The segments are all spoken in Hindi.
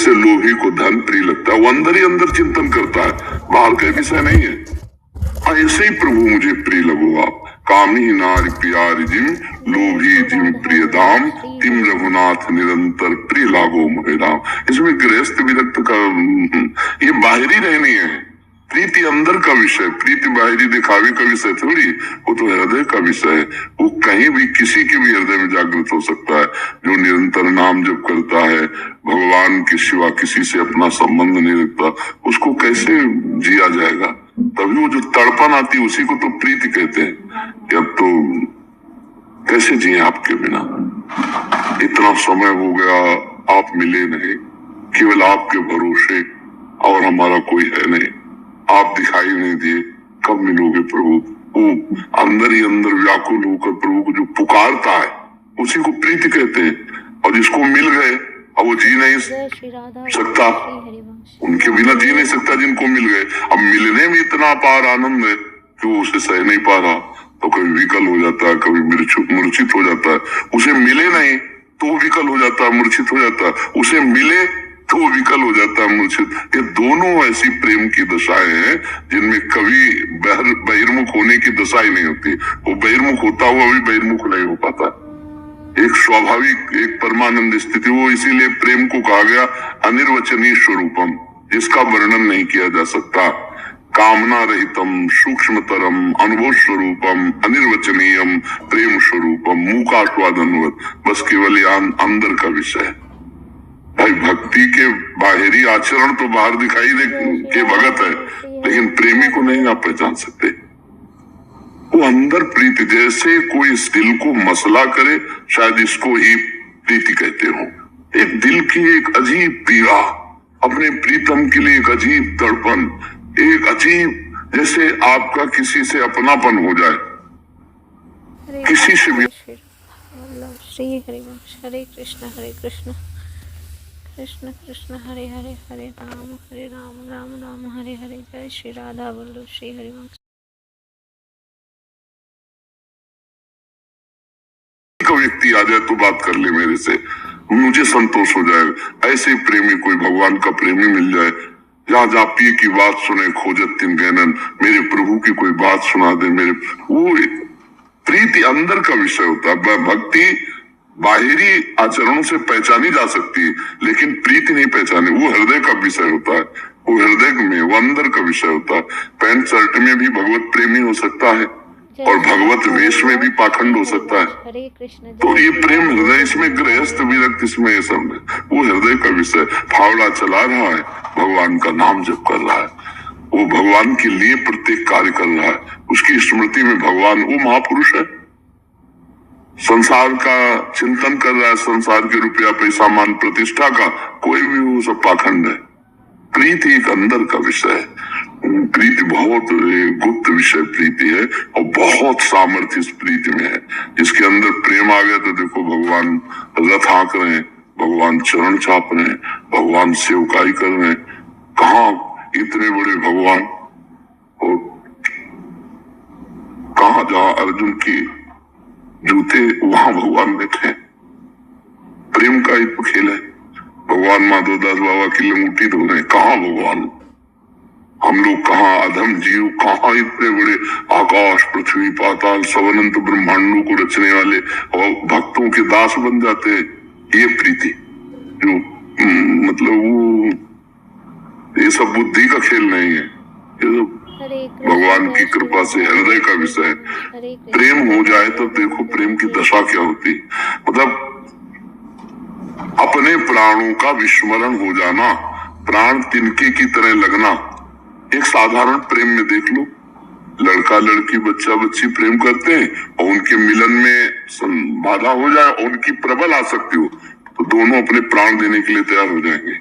जैसे लोभी को धन प्रिय लगता है, वो अंदर ही अंदर चिंतन करता है, बाहर का विषय नहीं है। ऐसे ही प्रभु मुझे प्रिय लगो आप। कामी नारी प्यारी जिम लोभी जिम प्रिय दाम तिम रघुनाथ निरंतर प्रिय लागो मोहे राम। इसमें गृहस्थ विरक्त का ये बाहरी रहनी है, प्रीति अंदर का विषय। प्रीति बाहरी दिखावे का विषय थोड़ी, वो तो हृदय का विषय है। वो कहीं भी किसी के भी हृदय में जागृत हो सकता है। जो निरंतर नाम जप करता है, भगवान के सिवा किसी से अपना संबंध नहीं रखता, उसको कैसे जिया जाएगा? तभी वो जो तड़पन आती है उसी को तो प्रीति कहते हैं। कि अब तो कैसे जिए आपके बिना, इतना समय हो गया आप मिले नहीं, केवल आपके भरोसे, और हमारा कोई है नहीं, आप दिखाई नहीं दिए, कब मिलोगे प्रभु? वो अंदर ही अंदर व्याकुल होकर प्रभु को जो पुकारता है उसी को प्रीति कहते हैं। और जिसको मिल गए अब वो जी नहीं सकता, उनके बिना जी नहीं सकता जिनको मिल गए। अब मिलने में इतना अपार आनंद है कि वो उसे सह नहीं पा रहा, तो कभी विकल हो जाता है, कभी मूर्छित हो जाता है। उसे मिले नहीं तो वो विकल हो जाता है, मूर्छित हो जाता है, उसे मिले तो वो विकल हो जाता है, मूर्छित। ये दोनों ऐसी प्रेम की दशाएं हैं जिनमें कभी बहिर्मुख होने की दशा ही नहीं होती। वो बहिर्मुख होता हुआ भी बहिर्मुख नहीं हो पाता। एक स्वाभाविक, एक परमानंद स्थिति, वो इसीलिए प्रेम को कहा गया अनिर्वचनीय स्वरूपम, जिसका वर्णन नहीं किया जा सकता। कामना रहितम सूक्ष्मतरम अनुभव स्वरूपम अनिर्वचनीयम प्रेम स्वरूपम मूकास्वादनवत, बस केवल अंदर का विषय है। भाई भक्ति के बाहरी आचरण तो बाहर दिखाई दे के भगत है, लेकिन प्रेमी को नहीं आप पहचान सकते। वो अंदर प्रीति, जैसे कोई इस दिल को मसला करे, शायद इसको ही प्रीति कहते हो। एक दिल की एक अजीब पीड़ा, अपने प्रीतम के लिए एक अजीब तड़पन, एक अजीब जैसे आपका किसी से अपनापन हो जाए, किसी से भी। श्री हरे कृष्ण कृष्ण कृष्ण हरे हरे हरे राम राम राम हरे हरे। जय श्री राधा वल्लभ श्री हरिवंश। का व्यक्ति आ जाए तो बात कर ले मेरे से, मुझे संतोष हो जाए। ऐसे प्रेमी कोई भगवान का प्रेमी मिल जाए, जहाँ जहाँ पिए की बात सुने खोजत तिन गैनन, मेरे प्रभु की कोई बात सुना दे मेरे। वो प्रीति अंदर का विषय होता है। भक्ति बाहरी आचरणों से पहचानी जा सकती है, लेकिन प्रीति नहीं पहचाने। वो हृदय का विषय होता है, वो हृदय में, वो अंदर का विषय होता है। पैंट शर्ट में भी भगवत प्रेमी हो सकता है और भगवत वेश में भी पाखंड हो सकता है। तो ये प्रेम हृदय, इसमें गृहस्थ विरक्त, इसमें ये सब वो हृदय का विषय। फावड़ा चला रहा है, भगवान का नाम जप कर रहा है, वो भगवान के लिए प्रत्येक कार्य कर रहा है, उसकी स्मृति में भगवान, वो महापुरुष है। संसार का चिंतन कर रहा है, संसार के रुपया पैसा मान प्रतिष्ठा का, कोई भी वो सब पाखंड है। प्रीति एक अंदर का विषय है। प्रीति बहुत गुप्त विषय प्रीति है, और बहुत सामर्थ्य इस प्रीति में है। जिसके अंदर प्रेम आ गया तो देखो भगवान रथ हाँक रहे हैं, भगवान चरण चाप रहे हैं, भगवान सेवकाई कर रहे हैं। कहाँ इतने बड़े भगवान, और कहाँ जहाँ अर्जुन की जूते वहां भगवान बैठे। प्रेम का ही तो खेल है। भगवान माधवदास बाबा की लंगूटी धो रहे, कहाँ भगवान? हम लोग कहाँ अधम जीव, कहाँ इतने बड़े आकाश पृथ्वी पाताल सब अनंत ब्रह्मांडों को रचने वाले, और भक्तों के दास बन जाते हैं। ये प्रीति जो मतलब वो ये सब बुद्धि का खेल नहीं है, ये सब भगवान की कृपा से हृदय का विषय है। प्रेम हो जाए तो देखो प्रेम की दशा क्या होती, मतलब अपने प्राणों का विस्मरण हो जाना, प्राण तिनके की तरह लगना। एक साधारण प्रेम में देख लो, लड़का लड़की बच्चा बच्ची प्रेम करते हैं, और उनके मिलन में बाधा हो जाए और उनकी प्रबल आसक्ति हो, तो दोनों अपने प्राण देने के लिए तैयार हो जाएंगे।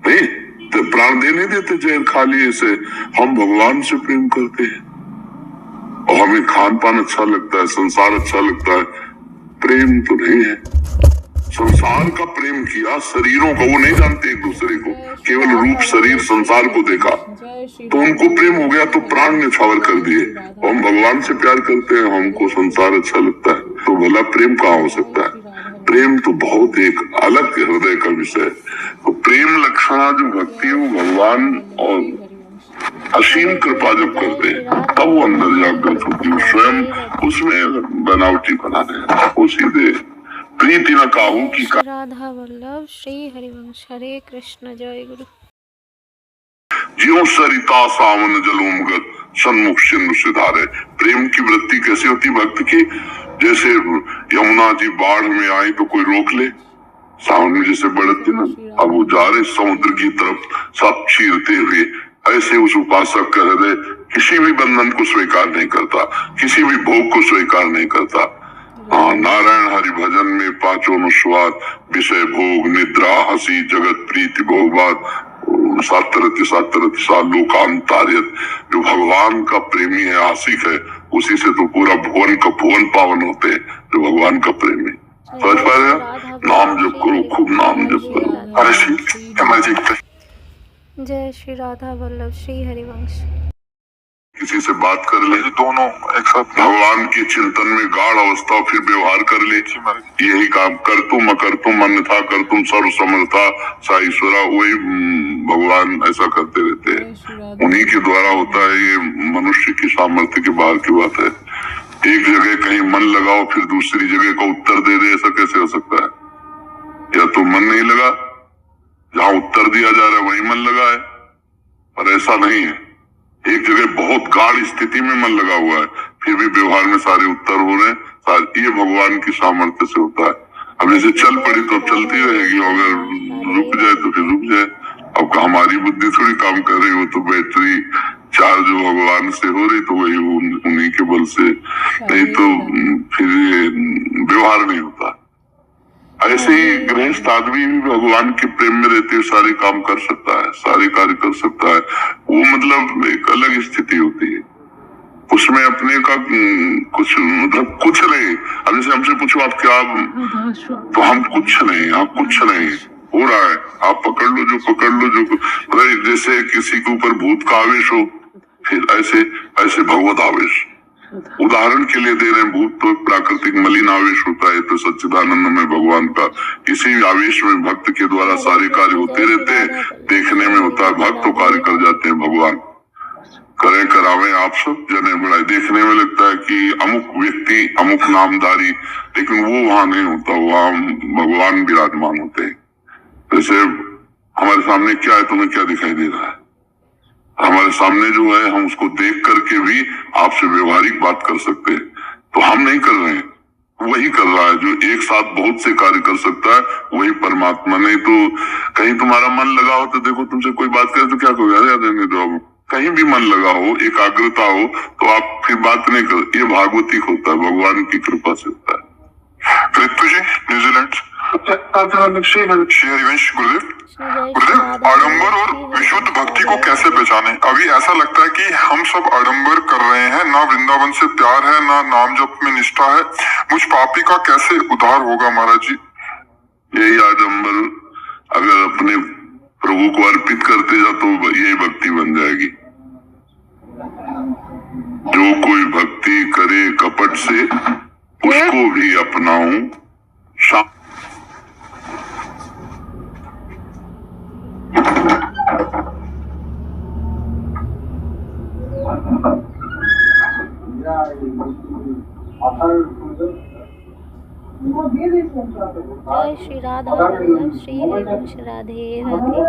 नहीं तो प्राण देने देते जहर खा लिए से। हम भगवान से प्रेम करते हैं और हमें खान पान अच्छा लगता है, संसार अच्छा लगता है, प्रेम तो नहीं है। संसार का प्रेम किया, शरीरों का, वो नहीं जानते एक दूसरे को, केवल रूप शरीर संसार को देखा तो उनको प्रेम हो गया, तो प्राण न्यौछावर कर दिए। हम भगवान से प्यार करते हैं, हमको संसार अच्छा लगता है, तो भला प्रेम कहाँ हो सकता है? प्रेम तो बहुत एक अलग हृदय का विषय है। तो प्रेम लक्षणा जो भक्ति है वो भगवान और असीम कृपा जब करते हैं तब वो अंदर जागृत होती है। स्वयं उसमें बनावटी बना रहे वो सीधे प्रीति न काहू की श्री राधा वल्लभ श्री हरिवंश। हरे कृष्ण। जय गुरु। ज्यों सरिता सावन जलोमगत सन्मुख सिंधु सिधारे। प्रेम की वृत्ति कैसे होती भक्त की? जैसे यमुना जी बाढ़ में आई तो कोई रोक ले, सावन में जैसे बढ़ती ना, अब वो जा रहे समुद्र की तरफ सब चीरते हुए। ऐसे उस उपासक का हृदय किसी भी बंधन को स्वीकार नहीं करता, किसी भी भोग को स्वीकार नहीं करता। नारायण हरि भजन में पांचों अनुस्वाद, विषय भोग, निद्रा, हंसी, जगत प्रीति, भोगवाद, सातरति सातरति सालोकांतार्यत। जो भगवान का प्रेमी है, आशिक है, उसी से तो पूरा भुवन का भुवन पावन होते हैं, जो भगवान का प्रेमी। समझ पा रहे हैं? नाम जप करो, खूब नाम जप करो। जय श्री राधा वल्लभ श्री हरिवंश। किसी से बात कर ले, दोनों एक साथ भगवान के चिंतन में गाढ़ अवस्था, फिर व्यवहार कर ले। यही काम कर तुम अन्यथा कर तुम सर्व समर्था साईश्वरा। वही भगवान ऐसा करते रहते हैं, उन्हीं के द्वारा होता है। ये मनुष्य की सामर्थ्य के बाहर की बात है। एक जगह कहीं मन लगाओ फिर दूसरी जगह का उत्तर दे दे, ऐसा कैसे हो सकता है? या तो मन नहीं लगा, जहाँ उत्तर दिया जा रहा है वही मन लगा है, पर ऐसा नहीं है। एक जगह बहुत गाढ़ स्थिति में मन लगा हुआ है, फिर भी व्यवहार में सारे उत्तर हो रहे हैं। ये भगवान की सामर्थ्य से होता है। अब जैसे चल पड़ी तो अब चलती रहेगी, अगर रुक जाए तो फिर रुक जाए। अब हमारी बुद्धि थोड़ी काम कर रही हो, तो बैटरी चार्ज जो भगवान से हो रही तो वही उन्हीं के बल से, नहीं तो फिर व्यवहार नहीं होता। ऐसे ही गृहस्थ आदमी भी भगवान के प्रेम में रहते हुए सारे काम कर सकता है, सारे कार्य कर सकता है। वो मतलब एक अलग स्थिति होती है, उसमें अपने का कुछ मतलब कुछ नहीं। अब जैसे हमसे पूछो आप क्या, तो हम कुछ नहीं, आप कुछ नहीं हो रहा है, आप पकड़ लो जो पकड़ लो जो। मतलब जैसे किसी के ऊपर भूत का आवेश हो, फिर ऐसे ऐसे भगवत आवेश। उदाहरण के लिए दे रहे हैं, भूत तो प्राकृतिक मलिन आवेश होता है, तो सच्चिदानंद में भगवान का इसी आवेश में भक्त के द्वारा सारे कार्य होते रहते हैं। देखने में होता है भक्त तो कार्य कर जाते हैं, भगवान करे करावे आप सब जने बढ़ाए। देखने में लगता है कि अमुक व्यक्ति अमुक नामधारी, लेकिन वो वहां नहीं होता, वहां भगवान विराजमान होते हैं। जैसे हमारे सामने क्या है, तुम्हें क्या दिखाई दे रहा है? हमारे सामने जो है, हम उसको देख करके भी आपसे व्यवहारिक बात कर सकते हैं। तो हम नहीं कर रहे हैं, वही कर रहा है जो एक साथ बहुत से कार्य कर सकता है, वही परमात्मा। नहीं तो कहीं तुम्हारा मन लगा हो तो देखो, तुमसे कोई बात करे तो क्या कहोगे, अरे देने दो। अब कहीं भी मन लगा हो, एकाग्रता हो, तो आप फिर बात नहीं कर। ये भागवतिक होता है, भगवान की कृपा से होता है। कृत्य जी न्यूजीलैंड। श्री हरिवंश। गुरुदेव, आडंबर और विशुद्ध भक्ति को कैसे पहचाने? अभी ऐसा लगता है कि हम सब आडंबर कर रहे हैं, ना वृंदावन से प्यार है, ना नाम जप में निष्ठा है। मुझ पापी का कैसे उद्धार होगा महाराज जी? यही आडंबर अगर अपने प्रभु को अर्पित करते जा तो यही भक्ति बन जाएगी। जो कोई भक्ति करे कपट से, उसको भी अपनाऊं। जय श्री राधा वल्लभ श्री हरिवंश। राधे राधे।